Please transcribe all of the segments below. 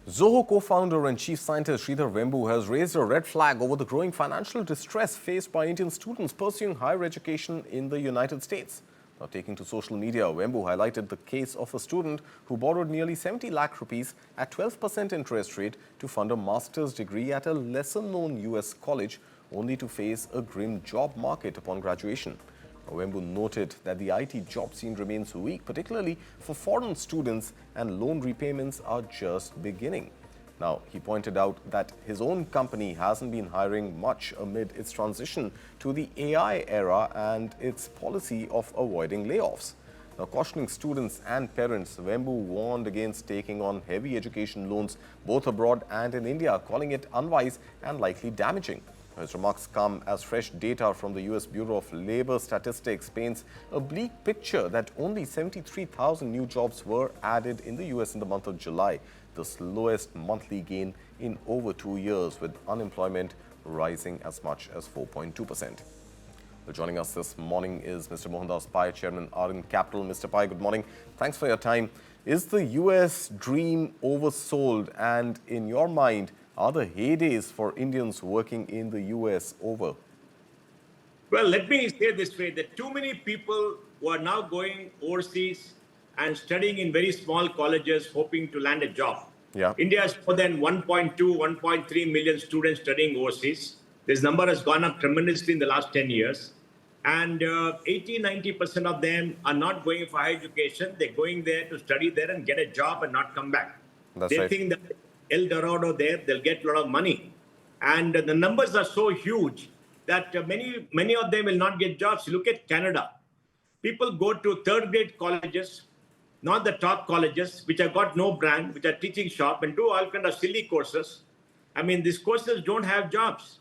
Zoho co-founder and chief scientist Sridhar Vembu has raised a red flag over the growing financial distress faced by Indian students pursuing higher education in the United States. Now, taking to social media, Vembu highlighted the case of a student who borrowed nearly 70 lakh rupees at 12% interest rate to fund a master's degree at a lesser-known US college, only to face a grim job market upon graduation. Wembu noted that the IT job scene remains weak, particularly for foreign students, and loan repayments are just beginning. Now, he pointed out that his own company hasn't been hiring much amid its transition to the AI era and its policy of avoiding layoffs. Now, cautioning students and parents, Vembu warned against taking on heavy education loans both abroad and in India, calling it unwise and likely damaging. His remarks come as fresh data from the US Bureau of Labor Statistics paints a bleak picture that only 73,000 new jobs were added in the US in the month of July, the slowest monthly gain in over 2 years, with unemployment rising as much as 4.2%. Well, joining us this morning is Mr. Mohandas Pai, Chairman Aarin Capital. Mr. Pai, good morning. Thanks for your time. Is the US dream oversold, and in your mind, are the heydays for Indians working in the US over? Well, let me say this way, that too many people who are now going overseas and studying in very small colleges hoping to land a job. Yeah. India has more than 1.2, 1.3 million students studying overseas. This number has gone up tremendously in the last 10 years. And 80-90% of them are not going for higher education. They're going there to study there and get a job and not come back. That's They right. think that El Dorado there, they'll get a lot of money. And the numbers are so huge that many of them will not get jobs. Look at Canada. People go to third grade colleges, not the top colleges, which have got no brand, which are teaching shop, and do all kind of silly courses. I mean, these courses don't have jobs.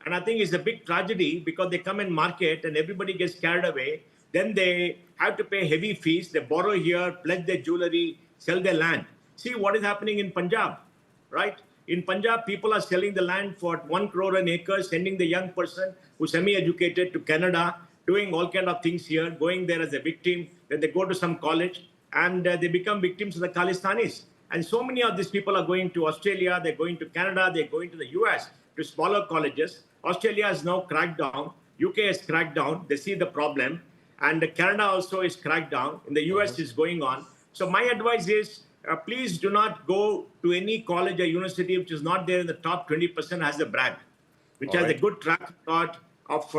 And I think it's a big tragedy because they come in market and everybody gets carried away. Then they have to pay heavy fees. They borrow here, pledge their jewelry, sell their land. See what is happening in Punjab, right? In Punjab, people are selling the land for 1 crore an acre, sending the young person who's semi-educated to Canada, doing all kind of things here, going there as a victim. Then they go to some college and they become victims of the Khalistanis. And so many of these people are going to Australia, they're going to Canada, they're going to the US, to smaller colleges. Australia has now cracked down. UK has cracked down. They see the problem. And Canada also is cracked down. In the US is going on. So my advice is, please do not go to any college or university which is not there in the top 20% has a brand, which has a good track record of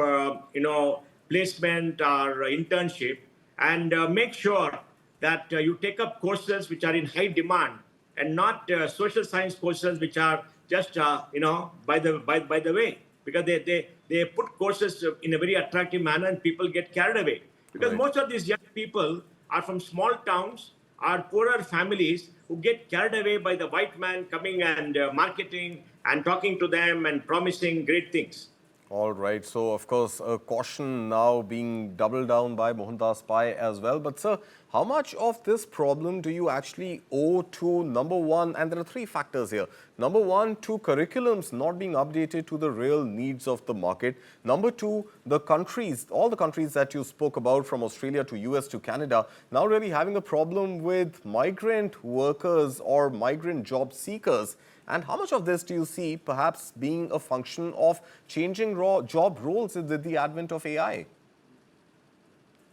placement or internship, and make sure that you take up courses which are in high demand and not social science courses which are just by the way, because they put courses in a very attractive manner and people get carried away, because most of these young people are from small towns, are poorer families who get carried away by the white man coming and marketing and talking to them and promising great things. All right. So, of course, a caution now being doubled down by Mohandas Pai as well. But, sir, how much of this problem do you actually owe to, number one, and there are three factors here. Number one, to curriculums not being updated to the real needs of the market. Number two, the countries, all the countries that you spoke about, from Australia to US to Canada, now really having a problem with migrant workers or migrant job seekers. And how much of this do you see perhaps being a function of changing job roles with the advent of AI?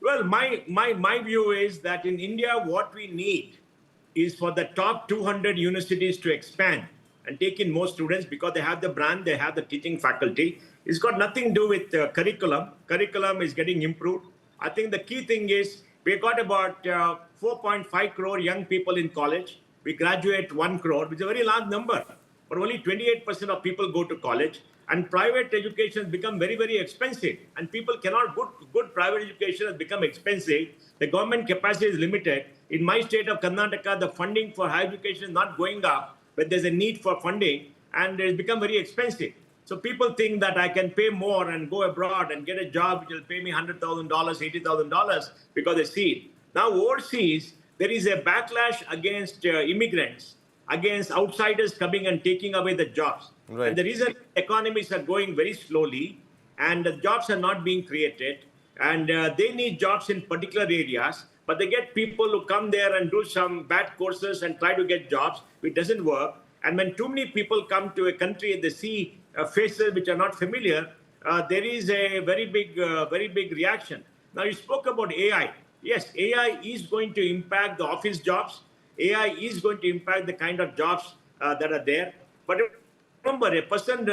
Well, my view is that in India, what we need is for the top 200 universities to expand and take in more students, because they have the brand, they have the teaching faculty. It's got nothing to do with curriculum. Curriculum is getting improved. I think the key thing is we've got about 4.5 crore young people in college. We graduate 1 crore, which is a very large number, but only 28% of people go to college. And private education has become very, very expensive. And people cannot, good private education has become expensive. The government capacity is limited. In my state of Karnataka, the funding for higher education is not going up, but there's a need for funding, and it's become very expensive. So people think that I can pay more and go abroad and get a job which will pay me $100,000, $80,000 because they see it. Now overseas, there is a backlash against immigrants, against outsiders coming and taking away the jobs. Right. And the reason economies are going very slowly and the jobs are not being created, and they need jobs in particular areas, but they get people who come there and do some bad courses and try to get jobs, which doesn't work. And when too many people come to a country, they see faces which are not familiar, there is a very big reaction. Now, you spoke about AI. Yes, AI is going to impact the office jobs. AI is going to impact the kind of jobs that are there. But remember, a person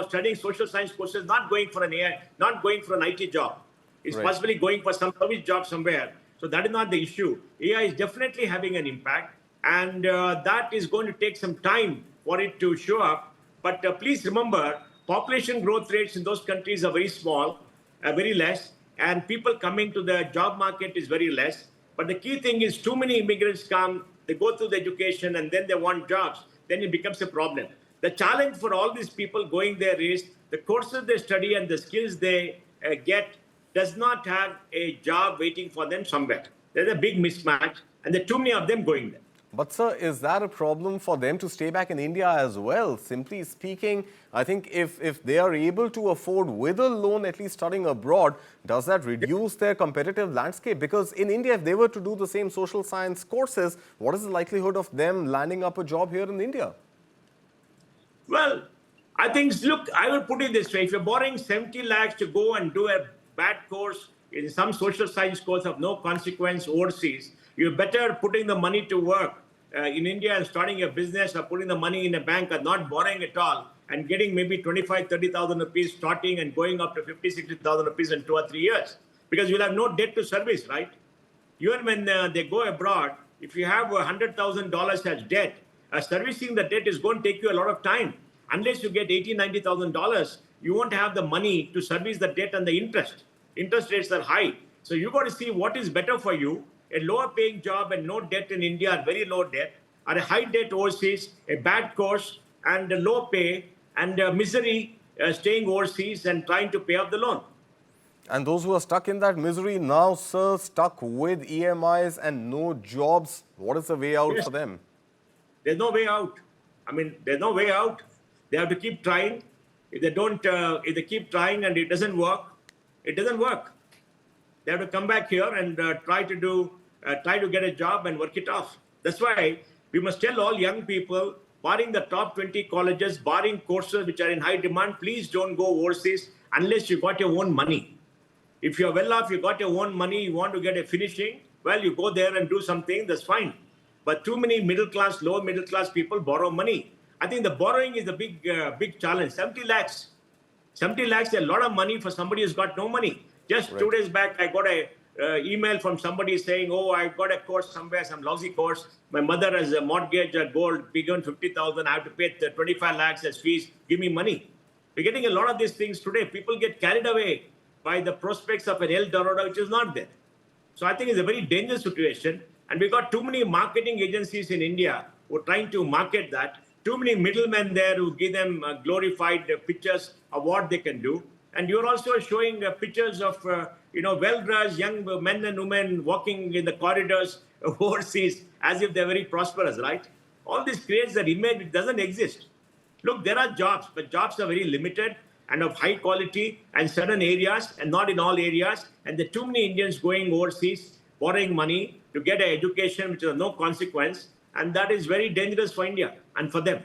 studying social science courses not going for an AI, not going for an IT job. It's Right. possibly going for some service job somewhere. So that is not the issue. AI is definitely having an impact, and that is going to take some time for it to show up. But please remember, population growth rates in those countries are very small, very less, and people coming to the job market is very less. But the key thing is too many immigrants come, they go through the education, and then they want jobs. Then it becomes a problem. The challenge for all these people going there is the courses they study and the skills they get does not have a job waiting for them somewhere. There's a big mismatch, and there are too many of them going there. But sir, is that a problem for them to stay back in India as well? Simply speaking, I think if they are able to afford with a loan, at least studying abroad, does that reduce their competitive landscape? Because in India, if they were to do the same social science courses, what is the likelihood of them landing up a job here in India? Well, I think, look, I will put it this way. If you're borrowing 70 lakhs to go and do a bad course in some social science course of no consequence overseas, you're better putting the money to work in India and starting a business, or putting the money in a bank, or not borrowing at all and getting maybe 25, 30,000 rupees starting and going up to 50, 60,000 rupees in 2 or 3 years. Because you'll have no debt to service, right? Even when they go abroad, if you have $100,000 as debt, servicing the debt is going to take you a lot of time. Unless you get $80,000, $90,000, you won't have the money to service the debt and the interest. Interest rates are high. So you got to see what is better for you. A lower paying job and no debt in India, or very low debt, or a high debt overseas, a bad course and a low pay and misery staying overseas and trying to pay off the loan. And those who are stuck in that misery now, sir, stuck with EMIs and no jobs, what is the way out for them? There's no way out. I mean, there's no way out. They have to keep trying. If they keep trying and it doesn't work, it doesn't work. They have to come back here and try to get a job and work it off. That's why we must tell all young people, barring the top 20 colleges, barring courses which are in high demand, please don't go overseas unless you got your own money. If you're well off, you got your own money, you want to get a finishing, well, you go there and do something, that's fine. But too many middle class, lower middle class people borrow money. I think the borrowing is a big challenge. 70 lakhs. 70 lakhs is a lot of money for somebody who's got no money. Just 2 days back, I got a email from somebody saying, oh, I've got a course somewhere, some lousy course. My mother has a mortgage, a gold, bigger than 50,000. I have to pay 25 lakhs as fees. Give me money. We're getting a lot of these things today. People get carried away by the prospects of an El Dorado, which is not there. So I think it's a very dangerous situation. And we got too many marketing agencies in India who are trying to market that. Too many middlemen there who give them glorified pictures of what they can do. And you're also showing pictures of well-dressed young men and women walking in the corridors overseas as if they're very prosperous, right? All this creates an image which doesn't exist. Look, there are jobs, but jobs are very limited and of high quality and certain areas and not in all areas. And there are too many Indians going overseas, borrowing money to get an education which is of no consequence. And that is very dangerous for India and for them.